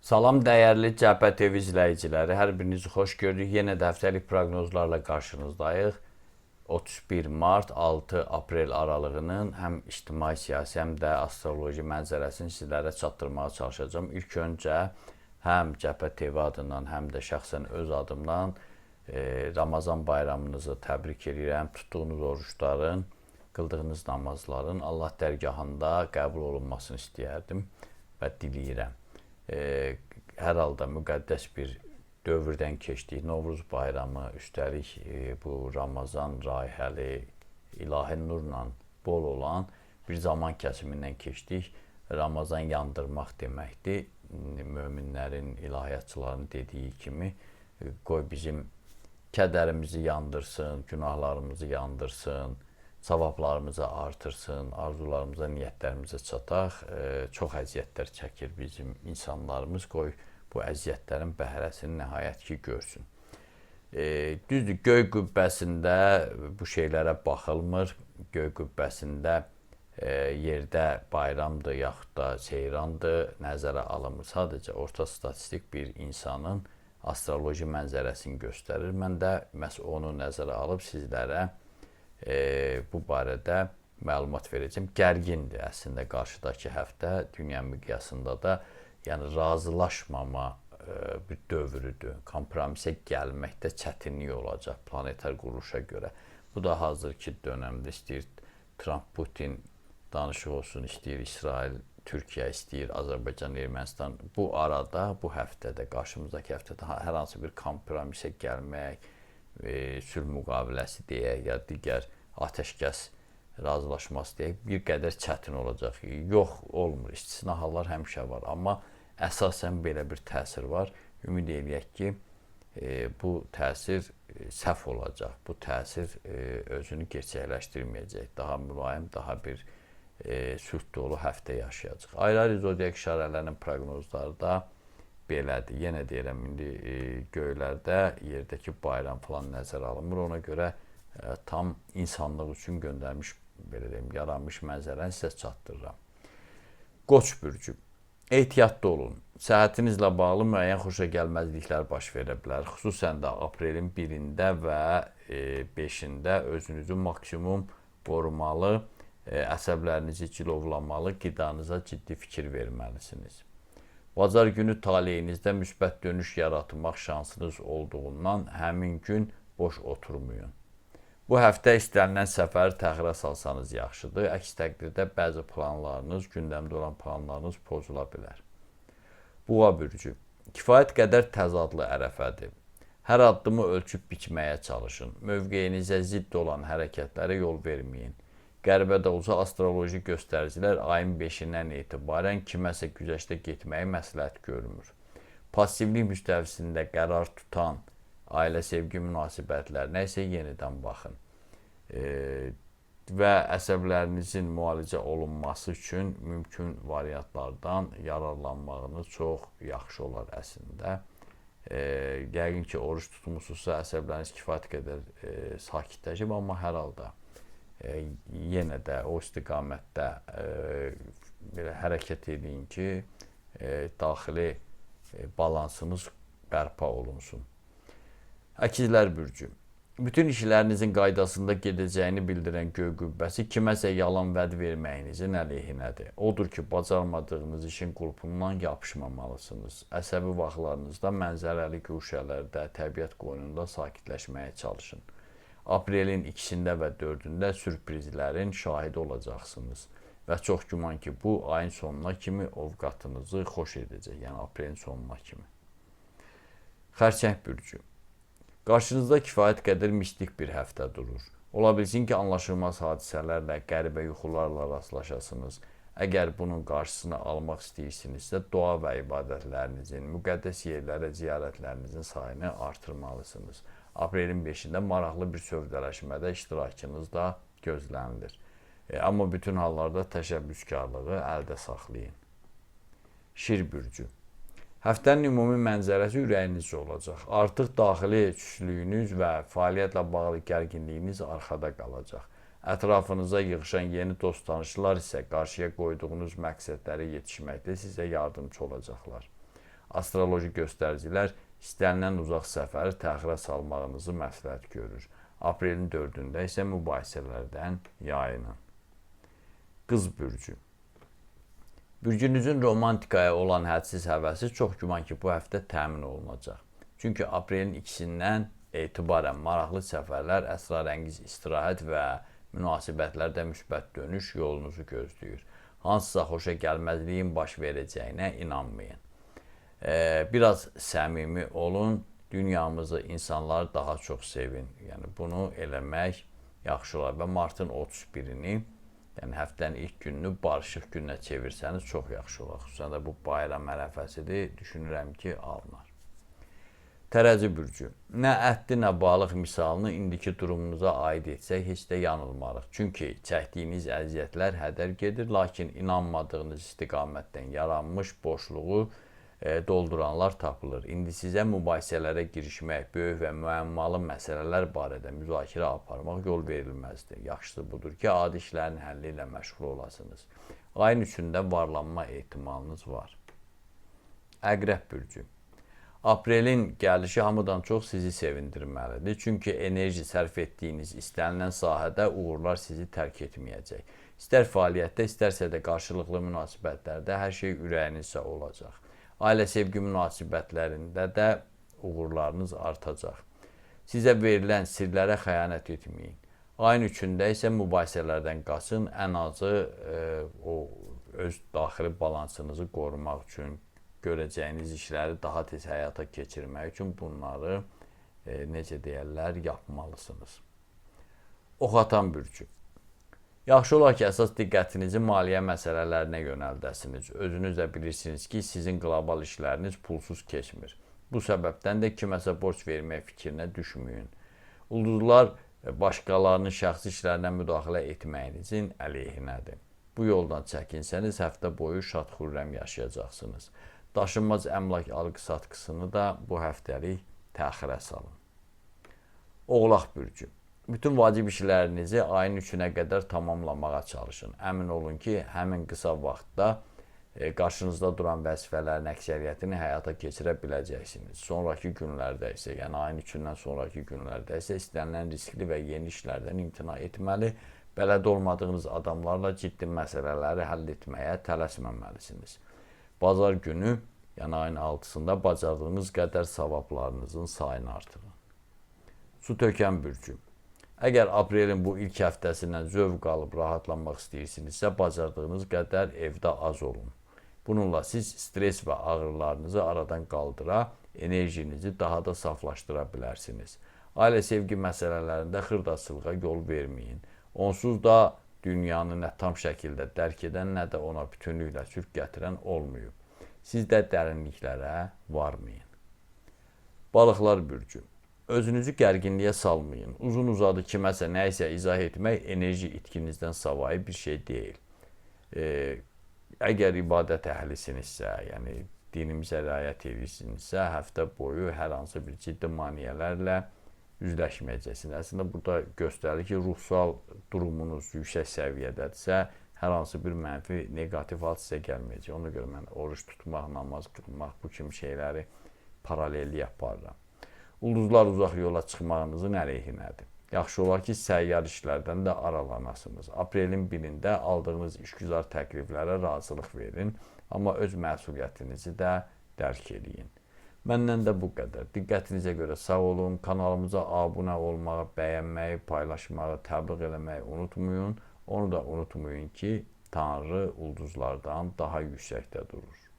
Salam dəyərli Cəbhə TV izləyiciləri, hər birinizi xoş gördük. Yenə də həftəlik proqnozlarla qarşınızdayıq. 31 mart 6 aprel aralığının həm ictimai siyasi, həm də astroloji mənzərəsini sizlərə çatdırmağa çalışacağım. İlk öncə həm Cəbhə TV adından, həm də şəxsən öz adımdan Ramazan bayramınızı təbrik edirəm. Tutduğunuz oruçların, qıldığınız namazların Allah dərgahında qəbul olunmasını istəyərdim və diləyirəm. Hər halda müqəddəs bir dövrdən keçdik. Novruz bayramı, üstəlik bu Ramazan rayihəli, ilahi nurla bol olan bir zaman kəsimindən keçdik. Ramazan yandırmaq deməkdir. Möminlərin, ilahiyyatçıların dediyi kimi qoy bizim kədərimizi yandırsın, günahlarımızı yandırsın, savablarımızı artırsın, arzularımıza, niyyətlərimizə çataq. Çox əziyyətlər çəkir bizim insanlarımız. Qoy bu əziyyətlərin bəhrəsini nəhayət ki görsün. Düzdür, göy qübbəsində bu şeylərə baxılmır. Göy qübbəsində yerdə bayramdır, yaxud da seyrandır, nəzərə alınmır. Sadəcə orta statistik bir insanın astroloji mənzərəsini göstərir. Mən də məhz onu nəzərə alıb sizlərə bu barədə məlumat verəcəm. Gərgindir əslində qarşıdakı həftə, dünya miqyasında da yəni razılaşmama bir dövrüdür. Kompromisə gəlməkdə çətinlik olacaq planetar quruluşa görə. Bu da hazırki dönəmdə istəyir Trump, Putin danışıq olsun, istəyir İsrail, Türkiyə istəyir, Azərbaycan, Ermənistan. Bu arada, bu həftədə, qarşımızdakı həftədə hər hansı bir kompromisə gəlmək, sülh müqaviləsi deyək, ya digər atəşkəs razılaşması deyək, bir qədər çətin olacaq. Yox, olmur. İstisna hallar həmişə var. Amma əsasən belə bir təsir var. Ümid eləyək ki, bu təsir səhv olacaq. Bu təsir özünü gerçəkləşdirməyəcək. Daha mülayim, daha bir sülh dolu həftə yaşayacaq. Ayrı-ayrı zodiak işarələrinin proqnozları da belədir. Yenə deyirəm, indi göylərdə yerdəki bayram falan nəzərə alınmır. Ona görə tam insanlıq üçün göndərmiş, belə deyim, yaranmış mənzərəni sizə çatdırıram. Qoç bürcü. Ehtiyatlı olun. Səhhətinizlə bağlı müəyyən xoşagəlməzliklər baş verə bilər. Xüsusən də aprelin 1-də və 5-də özünüzü maksimum qorumalı, əsəblərinizi cilovlamalı, qidanıza ciddi fikir verməlisiniz. Bazar günü taleyinizdə müsbət dönüş yaratmaq şansınız olduğundan həmin gün boş oturmayın. Bu həftə istənilən səfəri təxirə salsanız yaxşıdır. Əks təqdirdə bəzi planlarınız, gündəmdə olan planlarınız pozula bilər. Buğa bürcü. Kifayət qədər təzadlı ərəfədir. Hər addımı ölçüb biçməyə çalışın. Mövqeyinizə zidd olan hərəkətlərə yol verməyin. Qəribədə olsa astroloji göstəricilər ayın 5-dən etibarən kiməsə güzəştə getməyi məsləhət görmür. Passivlik müstəvisində qərar tutan ailə sevgi münasibətlərinə isə yenidən baxın. Və əsəblərinizin müalicə olunması üçün mümkün variantlardan yararlanmağınız çox yaxşı olar əslində. Yəqin ki, oruç tutmusunuzsa əsəbləriniz kifayət qədər sakitləşib, amma hər halda yenə də o istiqamətdə belə hərəkət edin ki, daxili balansınız bərpa olunsun. Əkizlər bürcü. Bütün işlərinizin qaydasında gedəcəyini bildirən göy qübbəsi kiməsə yalan vəd verməyinizin əleyhinədir. Odur ki, bacarmadığınız işin qulpundan yapışmamalısınız. Əsəbi vaxtlarınızda mənzərəli güşələrdə, təbiət qoynunda sakitləşməyə çalışın. Aprelin 2-də və 4-də sürprizlərin şahidi olacaqsınız. Və çox güman ki, bu ayın sonuna kimi ovqatınızı xoş edəcək. Yəni, aprelin sonuna kimi. Xərçəng bürcü. Qarşınızda kifayət qədər mistik bir həftə durur. Ola bilsin ki, anlaşılmaz hadisələrlə, qəribə yuxularla rastlaşasınız. Əgər bunun qarşısını almaq istəyirsinizsə, dua və ibadətlərinizin, müqəddəs yerlərə ziyarətlərinizin sayını artırmalısınız. Aprelin 5-də maraqlı bir sövdələşmədə iştirakınız da gözlənilir. Amma bütün hallarda təşəbbüskarlığı əldə saxlayın. Şir bürcü. Həftənin ümumi mənzərəsi ürəyinizcə olacaq. Artıq daxili küslüyünüz və fəaliyyətlə bağlı gərginliyiniz arxada qalacaq. Ətrafınıza yığışan yeni dost tanışlar isə qarşıya qoyduğunuz məqsədlərə yetişməkdə sizə yardımcı olacaqlar. Astroloji göstəricilər istənilən uzaq səfəri təxirə salmağınızı məsləhət görür. Aprelin 4-də isə mübahisələrdən yayının. Qız bürcü. Bürcünüzün romantikaya olan hədsiz həvəsi çox güman ki, bu həftə təmin olunacaq. Çünki aprelin 2-sindən etibarən maraqlı səfərlər, əsrarəngiz istirahət və münasibətlərdə müsbət dönüş yolunuzu gözləyir. Hansısa xoşa gəlməzliyin baş verəcəyinə inanmayın. Biraz səmimi olun, dünyamızı, insanları daha çox sevin. Yəni bunu eləmək yaxşı olar və martın 31-ni, yəni həftənin ilk gününü barışıq gününə çevirsəniz çox yaxşı olar. Xüsusən də bu bayram ərəfəsidir, düşünürəm ki, alınar. Tərəzi bürcü. Nə ətli, nə balıq misalını indiki durumunuza aid etsək, heç də yanılmarıq. Çünki çəkdiyiniz əziyyətlər hədər gedir, lakin inanmadığınız istiqamətdən yaranmış boşluğu dolduranlar tapılır. İndi sizə mübahisələrə girişmək, böyük və müəmmalı məsələlər barədə müzakirə aparmaq yol verilməzdir. Yaxşısı budur ki, adi işlərin həlli ilə məşğul olasınız. Ayın 3-də varlanma ehtimalınız var. Əqrəb bürcü. Aprelin gəlişi hamıdan çox sizi sevindirməlidir. Çünki enerji sərf etdiyiniz istənilən sahədə uğurlar sizi tərk etməyəcək. İstər fəaliyyətdə, istərsə də qarşılıqlı münasibətlərdə hər şey ürəyinizcə olacaq. Ailə sevgi münasibətlərində də uğurlarınız artacaq. Sizə verilən sirlərə xəyanət etməyin. Ayın 3-də isə mübahisələrdən qaçın, ən azı öz daxili balansınızı qorumaq üçün, görəcəyiniz işləri daha tez həyata keçirmək üçün bunları, necə deyərlər, yapmalısınız. Ox atan bürcü. Yaxşı olar ki, əsas diqqətinizi maliyyə məsələlərinə yönəldəsiniz. Özünüz də bilirsiniz ki, sizin qlobal işləriniz pulsuz keçmir. Bu səbəbdən də kiməsə borc vermək fikrinə düşməyin. Ulduzlar başqalarının şəxsi işlərinə müdaxilə etməyinizin əleyhinədir. Bu yoldan çəkinsəniz, həftə boyu şad-xürrəm yaşayacaqsınız. Daşınmaz əmlak alqı-satqısını da bu həftəlik təxirə salın. Oğlaq bürcü. Bütün vacib işlərinizi ayın 3-nə qədər tamamlamağa çalışın. Əmin olun ki, həmin qısa vaxtda qarşınızda duran vəzifələrin əksəriyyətini həyata keçirə biləcəksiniz. Sonraki günlərdə isə, yəni ayın 3-dən sonraki günlərdə isə istənilən riskli və yeni işlərdən imtina etməli, bələd olmadığınız adamlarla ciddi məsələləri həll etməyə tələsməməlisiniz. Bazar günü, yəni ayın 6-sında bacardığınız qədər savablarınızın sayını artırın. Su tökən bürcü. Əgər aprelin bu ilk həftəsindən zövq alıb rahatlanmaq istəyirsinizsə, bacardığınız qədər evdə az olun. Bununla siz stres və ağrılarınızı aradan qaldıra, enerjinizi daha da saflaşdıra bilərsiniz. Ailə sevgi məsələlərində xırdaçılığa yol verməyin. Onsuz da dünyanı nə tam şəkildə dərk edən, nə də ona bütünlüklə sülh gətirən olmayıb. Siz də dərinliklərə varmayın. Balıqlar bürcü. Özünüzü gərginliyə salmayın. Uzun uzadı kiməsə nəyisə izah etmək enerji itkinizdən savayı bir şey deyil. Əgər ibadət əhlisinizsə, yəni dinimizə riayət edirsinizsə, həftə boyu hər hansı bir ciddi maneələrlə üzləşməyəcəksiniz. Əslində burada göstərir ki, ruhsal durumunuz yüksək səviyyədədirsə, hər hansı bir mənfi, negativ hal sizə gəlməyəcək. Ona görə mən oruç tutmaq, namaz qılmaq, bu kimi şeyləri paralelli yaparım. Ulduzlar uzaq yola çıxmağınızın əleyhinədir. Yaxşı olar ki, səyyar işlərdən də aralanasınız. Aprelin 1-də aldığınız işgüzar təkliflərə razılıq verin, amma öz məsuliyyətinizi də dərk edin. Məndən də bu qədər. Diqqətinizə görə sağ olun. Kanalımıza abunə olmağı, bəyənməyi, paylaşmağı, təbliğ eləməyi unutmayın. Onu da unutmayın ki, Tanrı ulduzlardan daha yüksəkdə durur.